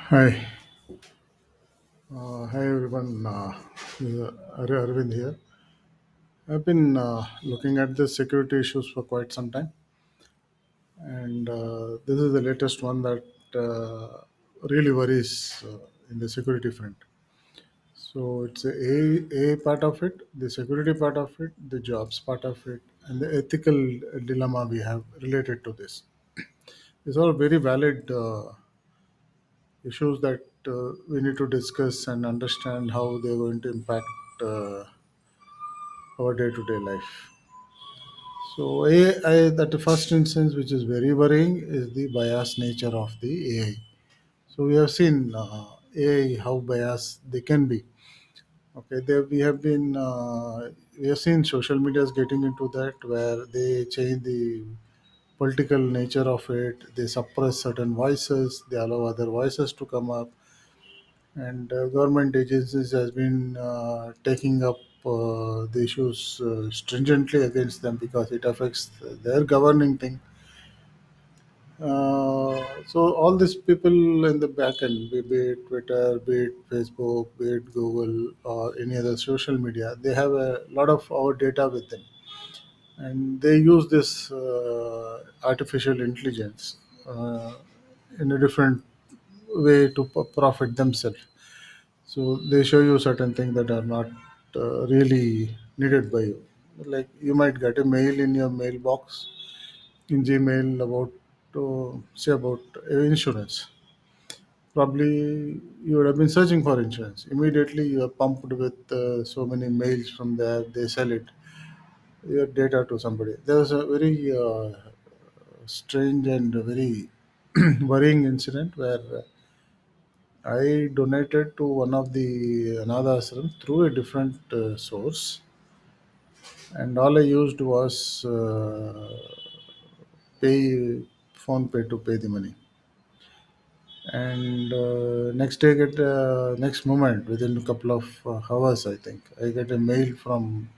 Hi, hi everyone. This is Arvind here. I've been looking at the security issues for quite some time, and this is the latest one that really worries in the security front. So it's a part of it, the security part of it, the jobs part of it, and the ethical dilemma we have related to this. These are very valid issues that we need to discuss and understand how they're going to impact our day-to-day life. So AI, that the first instance, which is very worrying, is the biased nature of the AI. So we have seen AI how biased they can be. Okay, there we have seen social media is getting into that where they change the political nature of it. They suppress certain voices. They allow other voices to come up, and government agencies has been taking up the issues stringently against them because it affects their governing thing. So all these people in the back end, be it Twitter, be it Facebook, be it Google, or any other social media, they have a lot of our data with them, and they use this artificial intelligence in a different way to profit themselves. So they show you certain things that are not really needed by you. Like you might get a mail in your mailbox in Gmail about say about insurance. Probably you would have been searching for insurance. Immediately you are pumped with so many mails from there. They sell it your data to somebody. There was a very strange and very worrying incident where I donated to one of the another ashram through a different source, and all I used was pay phone pay to pay the money. And next day, get next moment within a couple of hours, I think I get a mail from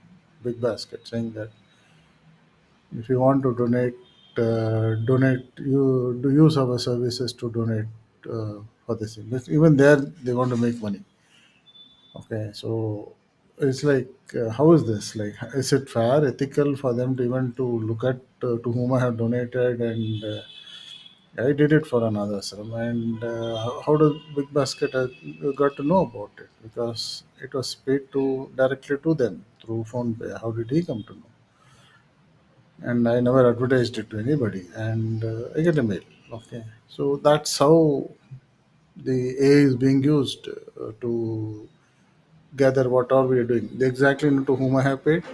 Big Basket saying that if you want to donate you do use our services to donate for this thing. But even there, they want to make money. Okay, so it's like, how is this? Like, is it fair, ethical for them to even to look at to whom I have donated, and I did it for another serum. And how does Big Basket got to know about it? Because it was paid to directly to them through phone pay. How did he come to know? And I never advertised it to anybody, and I get a mail. Okay, so that's how the AI is being used to gather what are we doing. They exactly know to whom I have paid.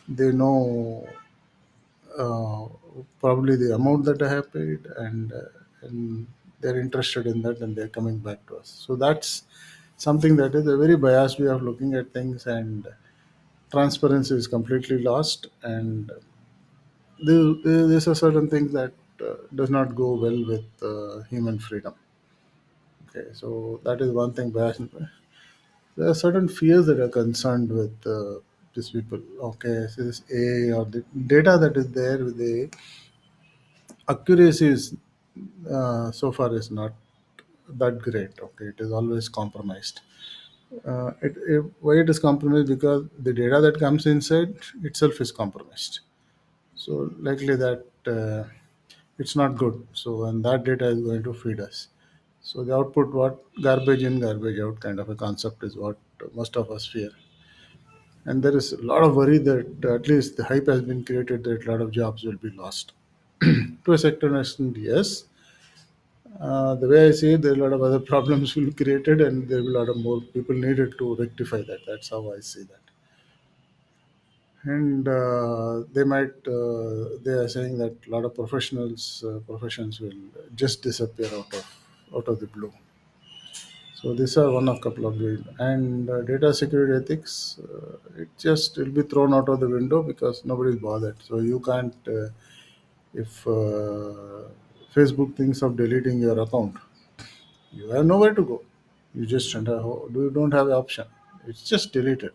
They know uh, probably the amount that I have paid, and they're interested in that, and they're coming back to us. So that's something that is a very biased way of looking at things, and transparency is completely lost. And there's a certain thing that does not go well with human freedom. Okay, so that is one thing bias. There are certain fears that are concerned with these people. Okay, so this AI or the data that is there with the accuracy is so far is not that great. Okay, it is always compromised. Why it is compromised? Because the data that comes inside itself is compromised. So likely that it's not good. So and that data is going to feed us. So the output, what garbage in, garbage out kind of a concept is what most of us fear. And there is a lot of worry that at least the hype has been created that a lot of jobs will be lost. To a certain extent, yes. The way I see it, there are a lot of other problems will be created, and there will be a lot of more people needed to rectify that. That's how I see that. And they are saying that a lot of professions will just disappear out of the blue. So these are one of couple of ways. And data security ethics, it just will be thrown out of the window because nobody is bothered. So you can't, if Facebook thinks of deleting your account, you have nowhere to go. You just don't have an option. It's just deleted.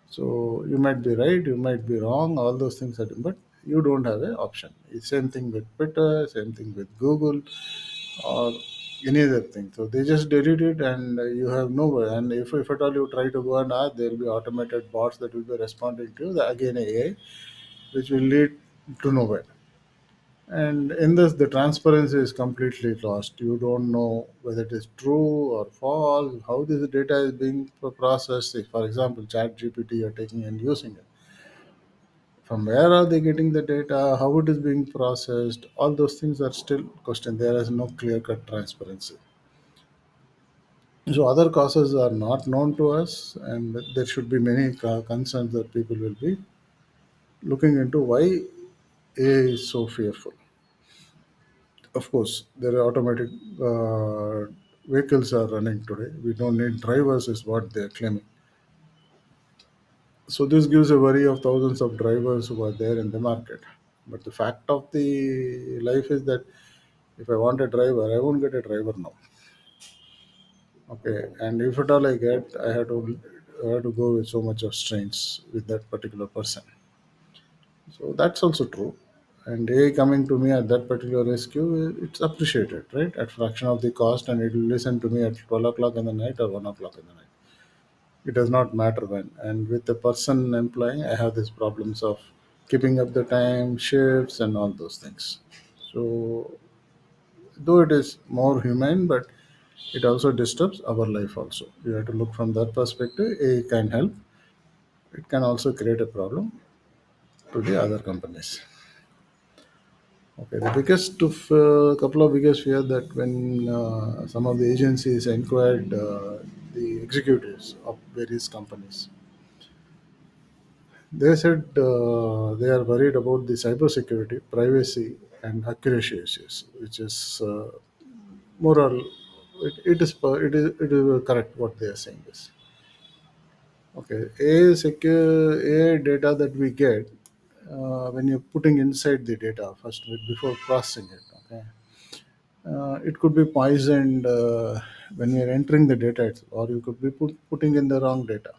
So you might be right, you might be wrong. All those things are, but you don't have an option. It's same thing with Twitter, same thing with Google, or any other thing. So they just delete it, and you have nowhere. And if at all you try to go and ask, there will be automated bots that will be responding to you, again AI, which will lead to nowhere. And in this, the transparency is completely lost. You don't know whether it is true or false, how this data is being processed. If, for example, Chat GPT you're taking and using it, from where are they getting the data, how it is being processed, all those things are still questioned. There is no clear cut transparency. So other causes are not known to us, and there should be many concerns that people will be looking into why AI is so fearful. Of course, there are automatic vehicles are running today. We don't need drivers, is what they are claiming. So this gives a worry of thousands of drivers who are there in the market. But the fact of the life is that if I want a driver, I won't get a driver now. Okay, and if at all I get, I have to go with so much of strains with that particular person. So that's also true. And AI coming to me at that particular rescue, it's appreciated, right? At fraction of the cost, and it will listen to me at 12 o'clock in the night or 1 o'clock in the night. It does not matter when. And with the person employing, I have these problems of keeping up the time, shifts, and all those things. So, though it is more humane, but it also disturbs our life also. You have to look from that perspective. AI can help. It can also create a problem to the other companies. Okay, the biggest of couple of biggest fear that when some of the agencies inquired the executives of various companies, they said they are worried about the cybersecurity, privacy, and accuracy issues, which is more or it is correct what they are saying is. Okay, AI data that we get when you're putting inside the data first before processing it. Okay, it could be poisoned when you're entering the data, or you could be putting in the wrong data.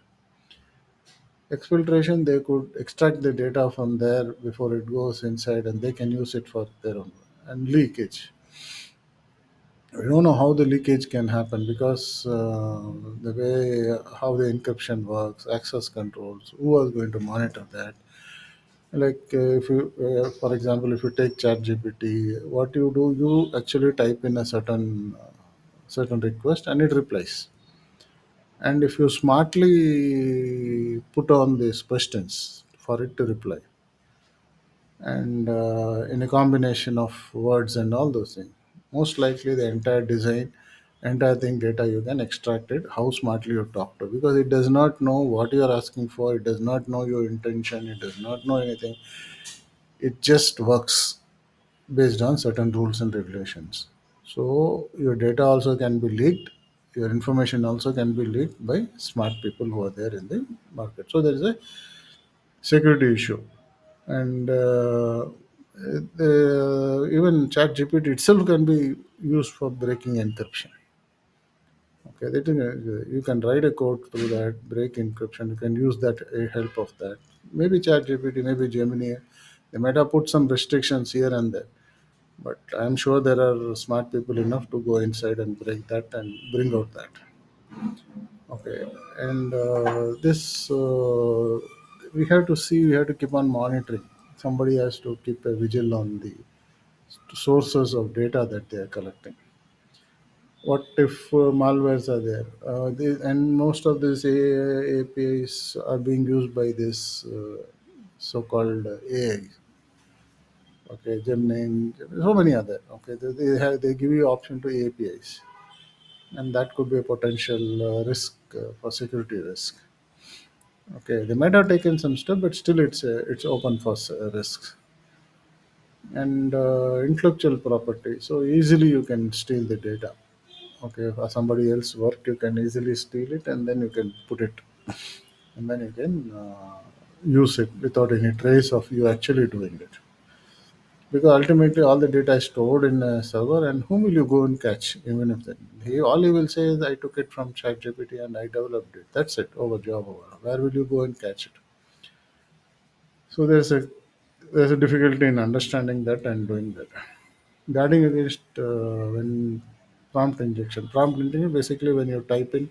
Exfiltration, they could extract the data from there before it goes inside, and they can use it for their own. And leakage, we don't know how the leakage can happen because the way how the encryption works, access controls, who are going to monitor that. Like if you for example, if you take chat gpt, what you do, you actually type in a certain request and it replies. And if you smartly put on these questions for it to reply, and in a combination of words and all those things, most likely the entire design, entire thing data you can extract it, how smartly you talk to, because it does not know what you are asking for, it does not know your intention, it does not know anything. It just works based on certain rules and regulations. So your data also can be leaked, your information also can be leaked by smart people who are there in the market. So there is a security issue. And even chat gpt itself can be used for breaking encryption. Okay, you can write a code through that, break encryption, you can use that help of that. Maybe chat gpt, maybe gemini, they might have put some restrictions here and there, but I'm sure there are smart people enough to go inside and break that and bring out that. Okay, and this we have to keep on monitoring. Somebody has to keep a vigil on the sources of data that they are collecting. What if malwares are there? And most of these APIs are being used by this so-called AI. Okay, Gemini, so many other. Okay, they give you option to APIs, and that could be a potential risk for security risk. Okay, they might have taken some step, but still it's open for risks. And intellectual property. So easily you can steal the data. Okay, for somebody else work, you can easily steal it, and then you can put it, and then you can use it without any trace of you actually doing it. Because ultimately all the data is stored in a server, and whom will you go and catch? Even if that he will say is I took it from ChatGPT and I developed it. That's it. Over, job over. Where will you go and catch it? So there's a difficulty in understanding that and doing that. Guarding against when prompt injection. Prompt injection basically when you type in,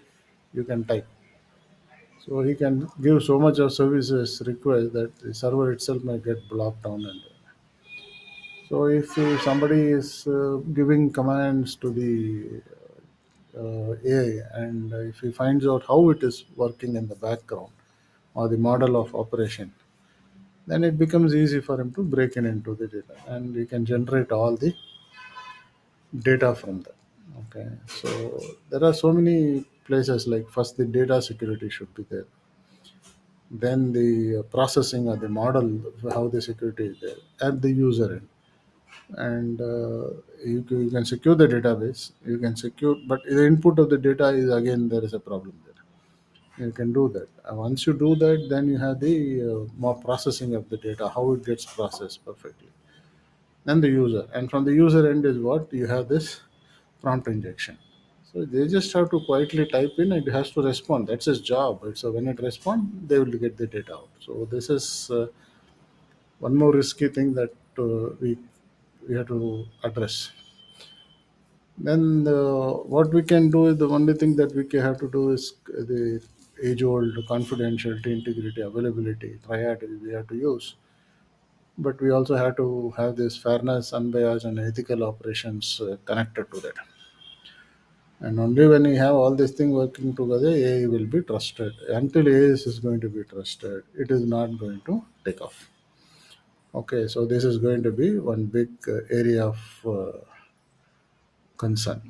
you can type. So he can give so much of services request that the server itself may get blocked down. And so if somebody is giving commands to the AI, and if he finds out how it is working in the background or the model of operation, then it becomes easy for him to break in into the data, and he can generate all the data from that. Okay, so there are so many places, like first the data security should be there, then the processing of the model, how the security is there at the user end, and you can secure the database, you can secure, but the input of the data is again there is a problem there. You can do that. Once you do that, then you have the more processing of the data, how it gets processed perfectly, then the user, and from the user end is what you have this prompt injection. So they just have to quietly type in, and it has to respond. That's his job. So when it responds, they will get the data out. So this is one more risky thing that we have to address. Then what we can do is, the only thing that we can have to do is the age-old confidentiality, integrity, availability, triad we have to use. But we also have to have this fairness, unbiased, and ethical operations connected to that. And only when we have all these things working together, AI will be trusted. Until AI is going to be trusted, it is not going to take off. Okay, so this is going to be one big area of concern.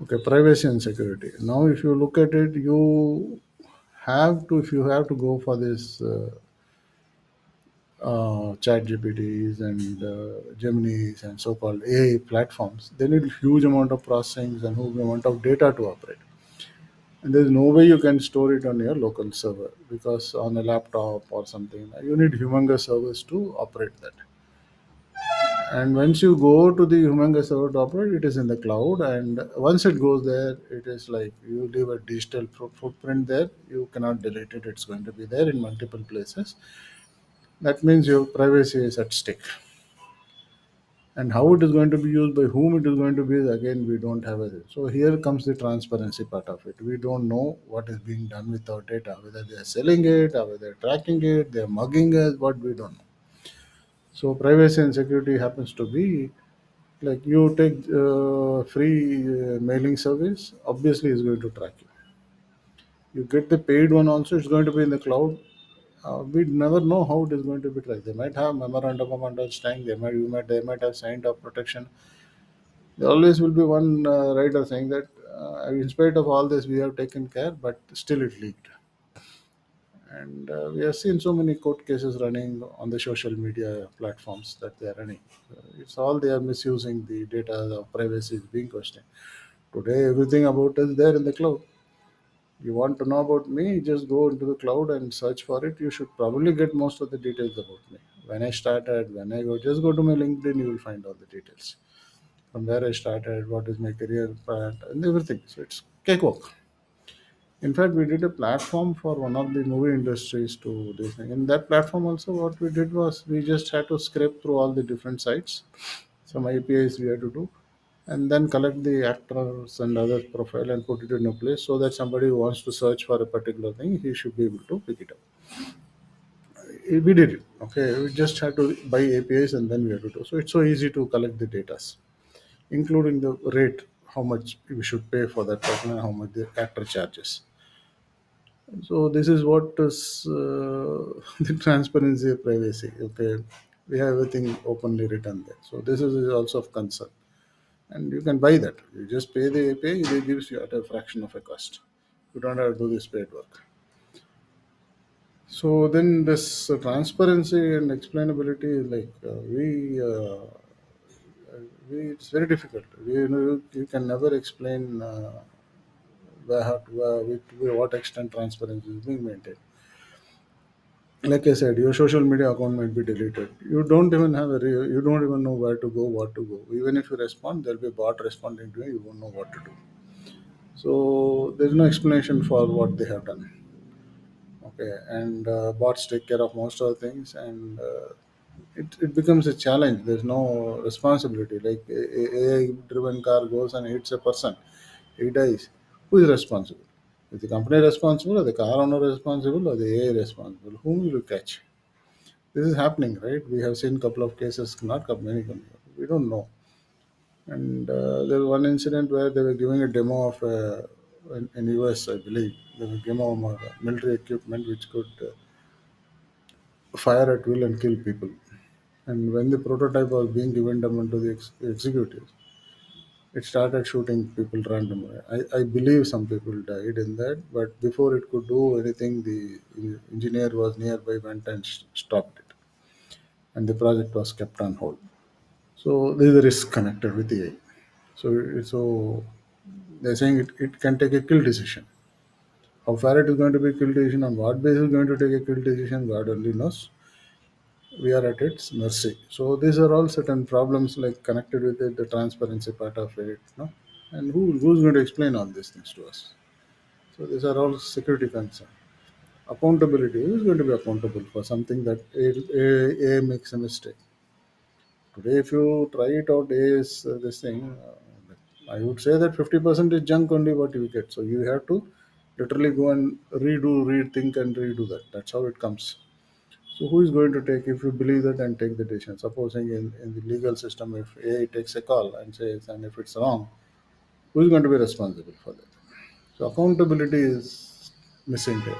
Okay, privacy and security. Now, if you look at it, if you have to go for this chat GPTs and Geminis and so-called AI platforms, they need huge amount of processing and huge amount of data to operate. And there's no way you can store it on your local server, because on a laptop or something, you need humongous servers to operate that. And once you go to the humongous server to operate, it is in the cloud. And once it goes there, it is like you leave a digital footprint there. You cannot delete it. It's going to be there in multiple places. That means your privacy is at stake. And how it is going to be used, by whom it is going to be, again we don't have a. So here comes the transparency part of it. We don't know what is being done with our data, whether they are selling it or whether they're tracking it, they're mugging us, what we don't know. So privacy and security happens to be, like, you take free mailing service, obviously is going to track you. You get the paid one also, it's going to be in the cloud. We never know how it is going to be tracked. They might have memorandum of understanding, they might have signed up protection. There always will be one writer saying that, in spite of all this, we have taken care, but still it leaked. And we have seen so many court cases running on the social media platforms that they are running. It's all they are misusing the data, the privacy is being questioned. Today, everything about us there in the cloud. You want to know about me, just go into the cloud and search for it. You should probably get most of the details about me. When I started, when I go, just go to my LinkedIn, you will find all the details. From where I started, what is my career path, and everything. So it's cakewalk. In fact, we did a platform for one of the movie industries to this thing. In that platform, also, what we did was we just had to scrape through all the different sites, some APIs we had to do, and then collect the actors and other profile and put it in a place so that somebody who wants to search for a particular thing, he should be able to pick it up. We did it. Okay, we just had to buy APIs and then we had to do. So it's so easy to collect the data, including the rate, how much we should pay for that person and how much the actor charges. So this is what is the transparency of privacy. Okay, we have everything openly written there. So this is also of concern, and you can buy that. You just pay the API; they gives you at a fraction of a cost. You don't have to do this paid work. So then this transparency and explainability is like it's very difficult. You can never explain with what extent transparency is being maintained. Like I said, your social media account might be deleted. You don't even know where to go, what to go. Even if you respond, there'll be a bot responding to you. You won't know what to do. So there's no explanation for what they have done. Okay, and bots take care of most of the things, and it becomes a challenge. There's no responsibility. Like AI-driven car goes and hits a person, he dies. Who is responsible? Is the company responsible, or the car owner responsible, or the AI responsible? Whom will you catch? This is happening, right? We have seen a couple of cases, not couple, many. We don't know. And there was one incident where they were giving a demo of in US, I believe, they were giving military equipment which could fire at will and kill people. And when the prototype was being given them to the executives, it started shooting people randomly. I believe some people died in that, but before it could do anything, the engineer was nearby, went and stopped it, and the project was kept on hold. So there is a risk connected with the AI. So they're saying it can take a kill decision. How far it is going to be a kill decision, on what basis is going to take a kill decision, God only knows. We are at its mercy. So these are all certain problems like connected with it, the transparency part of it, no? And who's going to explain all these things to us? So these are all security concerns. Accountability. Who is going to be accountable for something that A makes a mistake? Today, if you try it out, A is this thing. I would say that 50% is junk only what you get. So you have to literally go and rethink and redo that. That's how it comes. So who is going to take, if you believe that, and take the decision? Supposing in the legal system, if AI takes a call and says, and if it's wrong, who is going to be responsible for that? So accountability is missing here.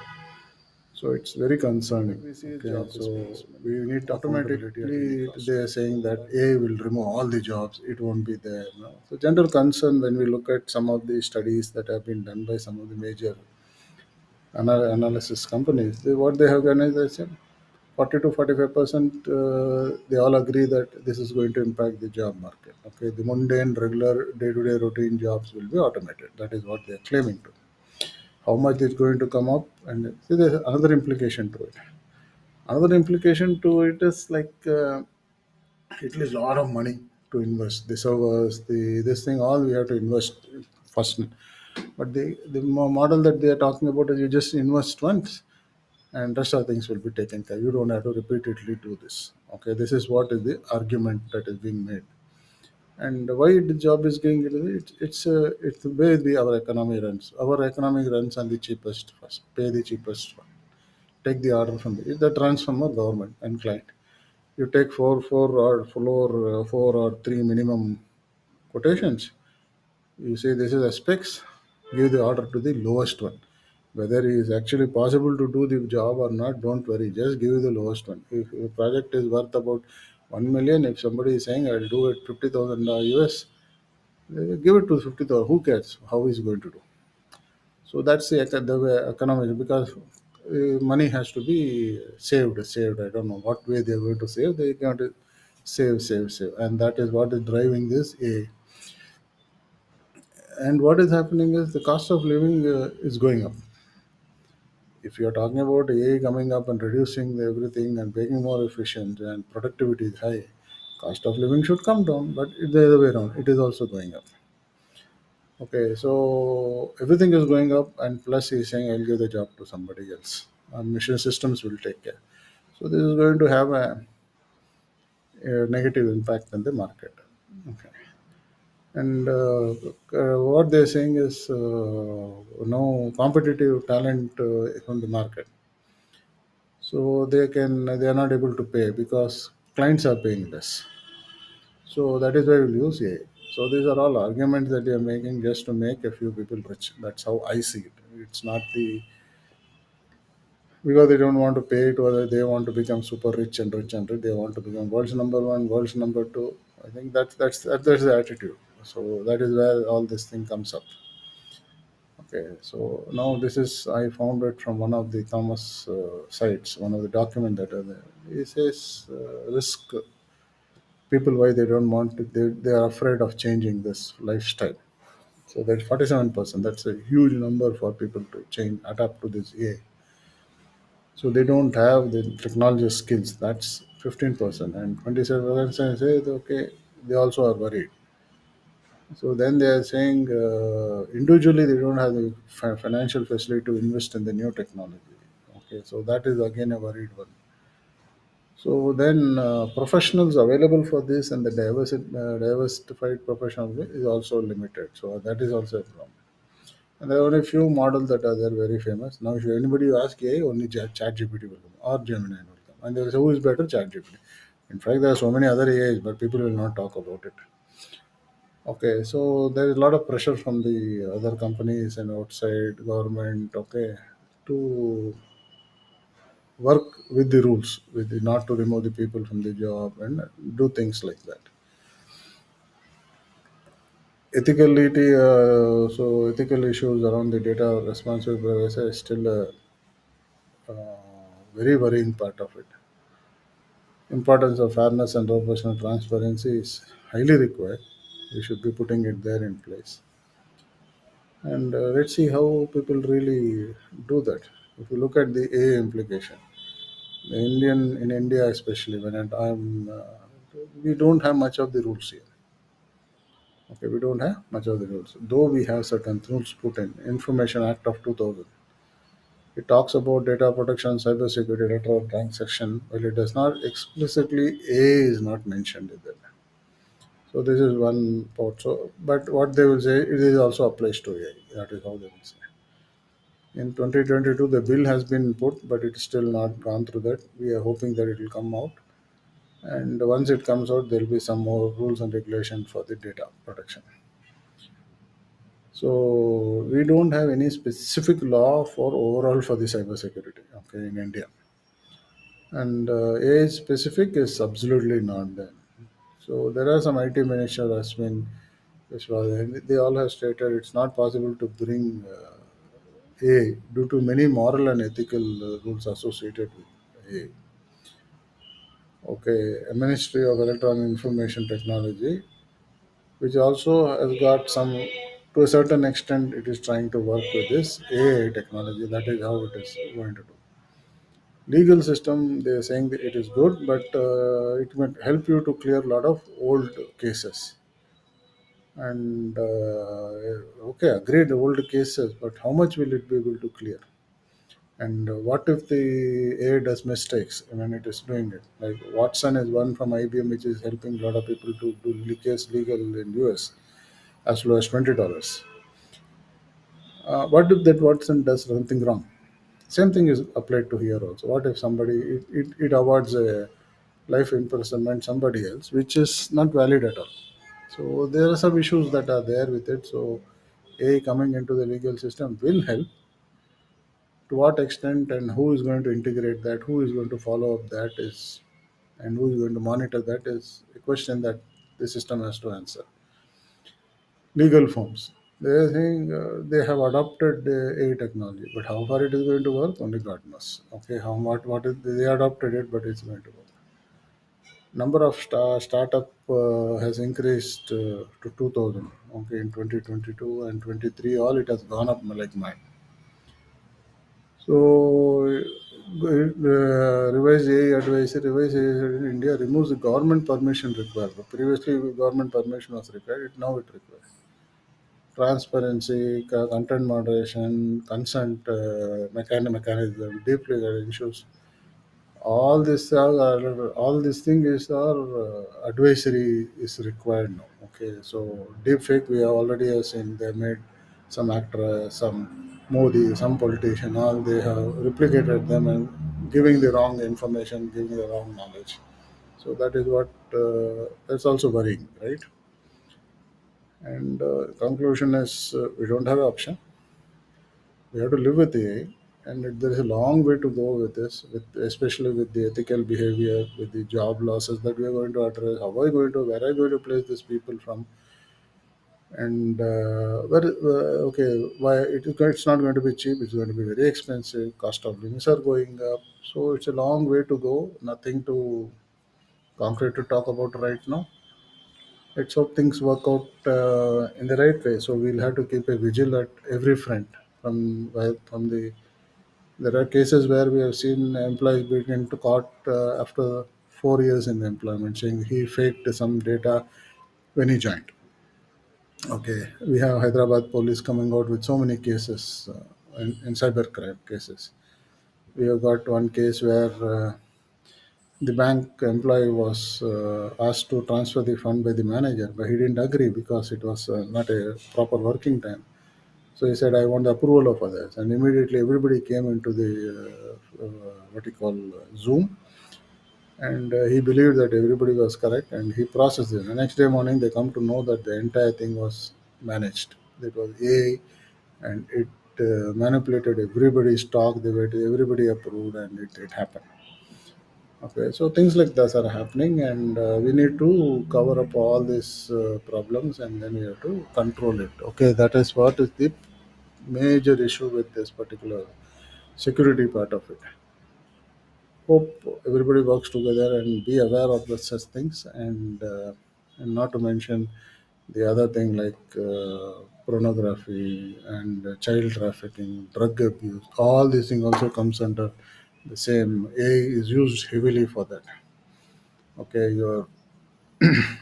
So it's very concerning. We see okay, job so displacement. We need automatically they are saying that AI will remove all the jobs. It won't be there. No? So general concern when we look at some of the studies that have been done by some of the major analysis companies, what they have done is they said 40 to 45%, they all agree that this is going to impact the job market. Okay, the mundane, regular, day-to-day routine jobs will be automated. That is what they are claiming to. How much is going to come up, and see, there's another implication to it. Another implication to it is like it is a lot of money to invest. The servers, the this thing, all we have to invest first. But the model that they are talking about is you just invest once and rest of things will be taken care. You don't have to repeatedly do this. Okay, this is what is the argument that is being made. And why the job is going? It's the way our economy runs. Our economy runs on the cheapest first. Pay the cheapest one. Take the order from the runs from a government and client. You take four or three minimum quotations. You say this is a specs, give the order to the lowest one. Whether it is actually possible to do the job or not, don't worry. Just give the lowest one. If a project is worth about 1 million, if somebody is saying I'll do it 50,000 US, give it to 50,000. Who cares how he's going to do? So that's the way economics, because money has to be saved. I don't know what way they're going to save. They're going to save, and that is what is driving this A. And what is happening is the cost of living is going up. If you're talking about AI coming up and reducing everything and making more efficient and productivity is high, cost of living should come down, but it's the other way around. It is also going up. Okay, so everything is going up, and plus he's saying I'll give the job to somebody else. Mission systems will take care. So this is going to have a negative impact on the market. Okay. And what they're saying is no competitive talent from the market. So they are not able to pay because clients are paying less. So that is why we'll use AI. So these are all arguments that they are making just to make a few people rich. That's how I see it. It's not the because they don't want to pay it, or they want to become super rich and rich and rich. They want to become world's number one, world's number two. I think that's the attitude. So that is where all this thing comes up. Okay, so now this is I found it from one of the Thomas sites, one of the document that are there. He says risk people why they don't want to, they are afraid of changing this lifestyle. So that's 47%. That's a huge number for people to change, adapt to this AI. So they don't have the technology skills. That's 15%, and 27% say okay. They also are worried. So then they are saying individually they don't have the financial facility to invest in the new technology. Okay, so that is again a worried one. So then, professionals available for this and the diversified professionals is also limited. So that is also a problem. And there are only few models that are there very famous. Now, if anybody ask AI, only ChatGPT will come or Gemini will come. And they will say, who is better? ChatGPT. In fact, there are so many other AIs, but people will not talk about it. Okay, so there is a lot of pressure from the other companies and outside government, okay, to work with the rules, with the, not to remove the people from the job and do things like that. Ethicality, so ethical issues around the data responsible privacy is still a very worrying part of it. Importance of fairness and operational transparency is highly required. We should be putting it there in place. And let's see how people really do that. If you look at the AI implication, the Indian in India especially, we don't have much of the rules here. Okay, we don't have much of the rules, though we have certain rules put in Information Act of 2000. It talks about data protection, cybersecurity, data transaction, while it does not explicitly A is not mentioned in that. So this is one part. So, but what they will say, it is also applies to AI. That is how they will say. In 2022, the bill has been put, but it's still not gone through that. We are hoping that it will come out. And once it comes out, there will be some more rules and regulation for the data protection. So we don't have any specific law for overall for the cybersecurity. Okay, in India, and age specific is absolutely not there. So there are some IT minister has been, they all have stated it's not possible to bring AI due to many moral and ethical rules associated with AI. Okay, a Ministry of Electronic Information Technology, which also has got some, to a certain extent, it is trying to work with this AI technology. That is how it is going to do. Legal system, they are saying that it is good, but it might help you to clear a lot of old cases. And okay, agreed, old cases, but how much will it be able to clear? And what if the AI does mistakes when it is doing it? Like Watson is one from IBM, which is helping a lot of people to do leakage legal in US as low as $20. What if that Watson does something wrong? Same thing is applied to here also. What if somebody it awards a life imprisonment somebody else, which is not valid at all. So there are some issues that are there with it. So AI coming into the legal system will help. To what extent and who is going to integrate that, who is going to follow up that is, and who is going to monitor that is a question that the system has to answer. Legal forms. They are saying they have adopted AI technology, but how far it is going to work, only God knows. Okay, how what is, they adopted it, but it's going to work. Number of startup has increased to 2,000. Okay, in 2022 and 23, all it has gone up like mad. So, revised AI advisory, revised AI in India removes the government permission required. Previously, government permission was required. Now it requires transparency, content moderation, consent mechanism, deep legal issues. All these things is our advisory is required now. Okay, so deepfake we have already have seen they made some actor, some Modi, some politician, all they have replicated them and giving the wrong information, giving the wrong knowledge. So that is what that's also worrying, right? And conclusion is we don't have an option. We have to live with AI, and there is a long way to go with this, with especially with the ethical behavior, with the job losses that we are going to address. How are we going to, where are we going to place these people from? And okay, why it's not going to be cheap, it's going to be very expensive, cost of living are going up. So it's a long way to go, nothing to concrete to talk about right now. Let's hope things work out in the right way. So we'll have to keep a vigil at every front, from the, there are cases where we have seen employees being into court after 4 years in employment, saying he faked some data when he joined. Okay, we have Hyderabad police coming out with so many cases in cybercrime cases. We have got one case where The bank employee was asked to transfer the fund by the manager, but he didn't agree because it was not a proper working time. So he said, "I want the approval of others," and immediately everybody came into the what you call Zoom, and he believed that everybody was correct, and he processed it. The next day morning, they come to know that the entire thing was managed. It was AI, and it manipulated everybody's talk. They were everybody approved, and it happened. Okay, so things like this are happening, and we need to cover up all these problems, and then we have to control it. Okay, that is what is the major issue with this particular security part of it. Hope everybody works together and be aware of the such things, and not to mention the other thing like pornography and child trafficking, drug abuse. All these things also comes under the same. AI is used heavily for that. Okay, your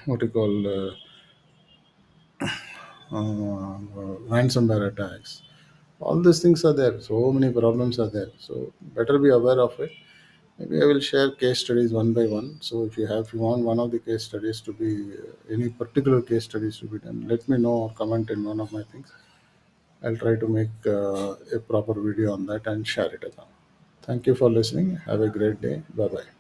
what you call ransomware attacks. All these things are there. So many problems are there. So better be aware of it. Maybe I will share case studies one by one. So if you want one of the case studies to be any particular case studies to be done, let me know or comment in one of my things. I'll try to make a proper video on that and share it again. Thank you for listening. Have a great day. Bye bye.